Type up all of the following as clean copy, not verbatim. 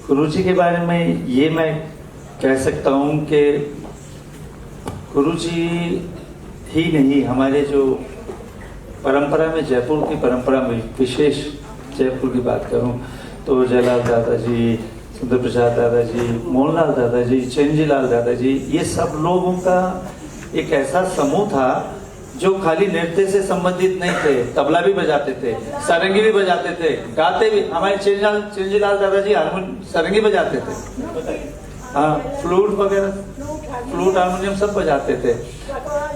गुरुजी के बारे में ये मैं कह सकता हूँ कि गुरुजी ही नहीं, हमारे जो परंपरा में, जयपुर की परंपरा में, विशेष जयपुर की बात करूँ तो जयलाल दादाजी, सुंदर प्रसाद दादाजी, मोहनलाल दादाजी, चंजीलाल दादाजी, ये सब लोगों का एक ऐसा समूह था जो खाली नृत्य से संबंधित नहीं थे, तबला भी बजाते थे, सारंगी भी बजाते थे, गाते भी। हमारे चंजीलाल दादाजी सारंगी बजाते थे, हाँ, फ्लूट वगैरह, फ्लूट हारमोनियम सब बजाते थे,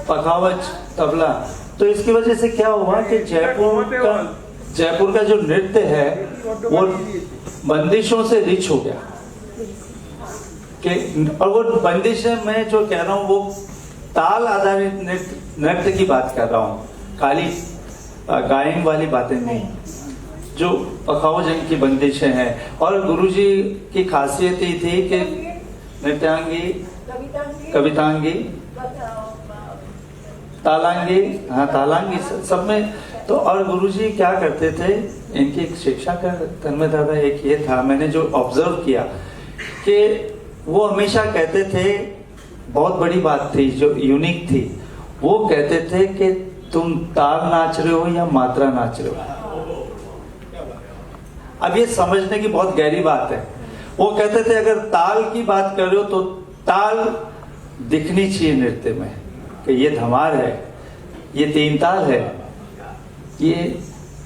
पखावज, तबला। तो इसकी वजह से क्या हुआ कि जयपुर का जो नृत्य है वो बंदिशों से रिच हो गया कि, और वो बंदिशें मैं जो कह रहा हूँ वो ताल आधारित नृत्य की बात कर रहा हूँ, खाली गायन वाली बातें नहीं, जो पखावजन की बंदिशें हैं। और गुरुजी की खासियत ही थी कि नृत्यांगी, कवितांगी, तालांगी, हाँ तालांगी सब में। तो और गुरुजी क्या करते थे, इनकी एक शिक्षा का तन्मय दादा एक ये था, मैंने जो ऑब्जर्व किया कि वो हमेशा कहते थे, बहुत बड़ी बात थी जो यूनिक थी, वो कहते थे कि तुम ताल नाच रहे हो या मात्रा नाच रहे हो। अब ये समझने की बहुत गहरी बात है। वो कहते थे अगर ताल की बात कर रहे हो तो ताल दिखनी चाहिए नृत्य में कि ये धमार है, ये तीन ताल है, ये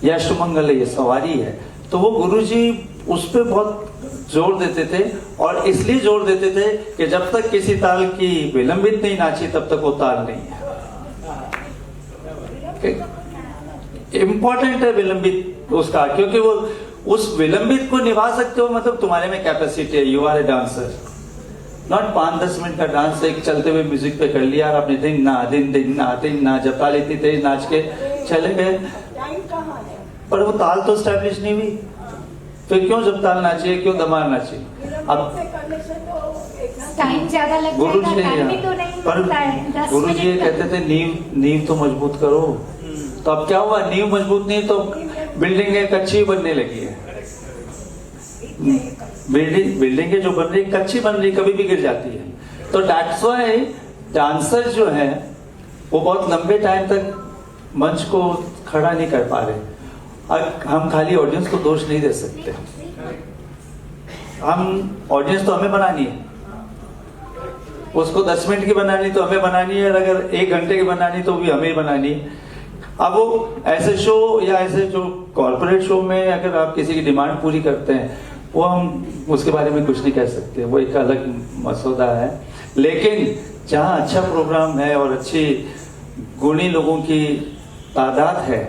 यशमंगल है, ये सवारी है। तो वो गुरुजी उस पर बहुत जोर देते थे, और इसलिए जोर देते थे कि जब तक किसी ताल की विलंबित नहीं नाची तब तक वो ताल नहीं है। इम्पोर्टेंट है विलंबित उसका, क्योंकि वो उस विलंबित को निभा सकते हो, मतलब तुम्हारे में कैपेसिटी है, you are a dancer. Not 5-10 minute का डांस एक चलते हुए म्यूजिक पे कर लिया और आपने दिन ना जब ताल इतनी तेज नाच के चले गए, पर वो ताल तो स्टैब्लिश नहीं हुई। फिर क्यों जब ताल नाचिए, क्यों धमार नाचिए? अब टाइम ज्यादा लग जाएगा, पर गुरुजी ये कहते थे नींव तो मजबूत करो। तो अब क्या हुआ, नींव मजबूत नहीं तो बिल्डिंगें कच्ची बनने लगी है। बिल्डिंगें जो बन रही कच्ची बन रही, कभी भी गिर जाती है। तो दैट्स व्हाई डांसर जो है वो बहुत लंबे टाइम तक मंच को खड़ा नहीं कर पा रहे। हम खाली ऑडियंस को दोष नहीं दे सकते, हम ऑडियंस तो हमें बनानी है, उसको 10 मिनट की बनानी तो हमें बनानी है, और अगर 1 घंटे की बनानी तो भी हमें ही बनानी है। अब वो ऐसे शो या ऐसे जो कॉर्पोरेट शो में अगर आप किसी की डिमांड पूरी करते हैं, वो हम उसके बारे में कुछ नहीं कह सकते, वो एक अलग मसौदा है। लेकिन जहाँ अच्छा प्रोग्राम है और अच्छी गुणी लोगों की तादाद है,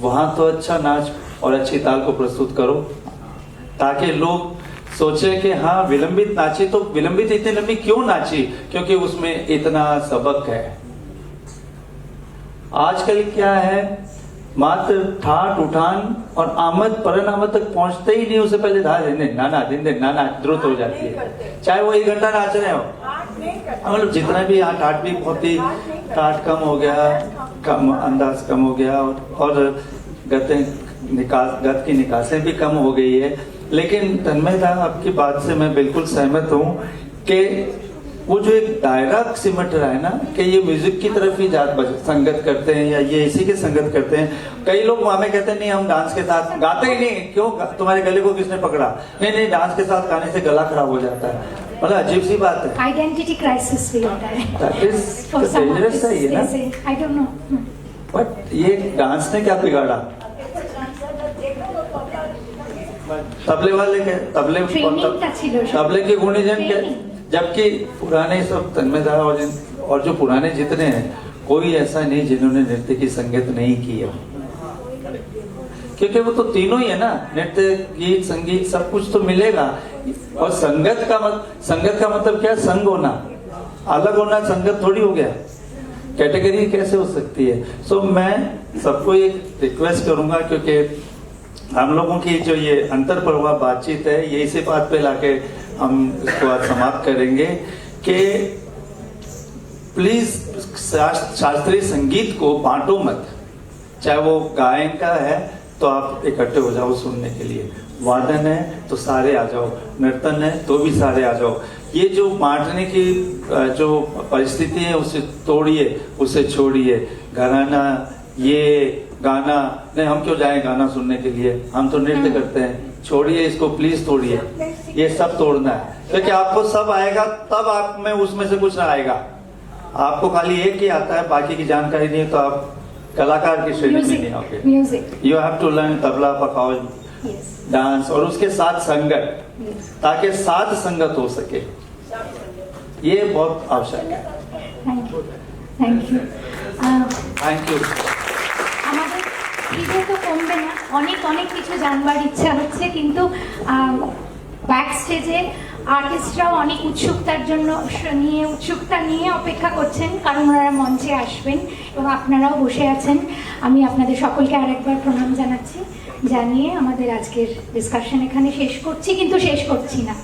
वहां तो अच्छा नाच और अच्छी ताल को प्रस्तुत करो, ताकि लोग सोचे कि हाँ विलंबित नाची, तो विलंबित इतनी लंबी क्यों नाची, क्योंकि उसमें इतना सबक है। आजकल क्या है, मात्र ठाट उठान और आमद परनामद तक पहुंचते ही नहीं, उससे पहले धा दिन नाना द्रुत हो जाती है, चाहे वो 1 घंटा नाच रहे हो। मतलब जितना भी यहाँ ठाट भी बहुत ही ठाट कम हो गया, कम अंदाज कम हो गया, और गत की निकासें भी कम हो गई है। लेकिन तन्मय दा, आपकी बात से मैं बिल्कुल सहमत हूँ कि वो जो एक दायरा सिमट रहा है ना, कि ये म्यूजिक की तरफ ही संगत करते हैं या ये इसी की संगत करते हैं। कई लोग वहां में कहते हैं नहीं हम डांस के साथ गाते ही नहीं, क्यों, तुम्हारे गले को किसने पकड़ा? नहीं डांस के साथ गाने से गला खराब हो जाता है। मतलब अजीब सी बात है, आइडेंटिटी क्राइसिस भी होता है, दैट इज डेंजरस है ये ना। आई डोंट नो, बट ये डांस ने क्या बिगाड़ा? तबले वाले के तबले के गुणीजन के, जबकि पुराने सब तन्मयदा और जो पुराने जितने हैं, कोई ऐसा नहीं जिन्होंने नृत्य की संगत नहीं की है, क्योंकि वो तो तीनों ही है ना, नृत्य, गीत, संगीत, सब कुछ तो मिलेगा। और संगत का मतलब क्या? संग होना, अलग होना संगत थोड़ी हो गया, कैटेगरी कैसे हो सकती है? सो मैं सबको एक रिक्वेस्ट करूंगा, क्योंकि हम लोगों की जो ये अंतर परवा बातचीत है, ये इसी बात पे लाके हम इसको आज समाप्त करेंगे कि प्लीज शास्त्रीय संगीत को बांटो मत। चाहे वो गायन का है तो आप इकट्ठे हो जाओ सुनने के लिए, वादन है तो सारे आ जाओ, नर्तन है तो भी सारे आ जाओ। ये जो बांटने की जो परिस्थिति है उसे तोड़िए, उसे छोड़िए। घराना ये गाना नहीं, हम क्यों जाएं गाना सुनने के लिए, हम तो नृत्य करते हैं। छोड़िए इसको प्लीज, तोड़िए, ये सब तोड़ना है, क्योंकि आपको सब आएगा तब आप में उसमें से कुछ ना आएगा। आपको खाली एक ही आता है, बाकी की जानकारी नहीं है तो आप कलाकार की श्रेणी में नहीं आओगे। Music, you have to learn tabla, pakhawaj, yes, dance और उसके साथ संगत, यस। ताकि साथ संगत हो सके, ये बहुत आवश्यक है। Thank you, thank you. Thank you. আমাদের খিদে তো কমবে না, অনেক অনেক কিছু জানবার ইচ্ছা হচ্ছে, কিন্তু ব্যাক স্টেজে আর্টিস্টরাও অনেক উৎসুকতা নিয়ে অপেক্ষা করছেন, কারণ ওনারা মঞ্চে আসবেন এবং আপনারাও বসে আছেন। আমি আপনাদের সকলকে আরেকবার প্রণাম জানাচ্ছি, জানিয়ে আমাদের আজকের ডিসকাশন এখানে শেষ করছি, কিন্তু শেষ করছি না।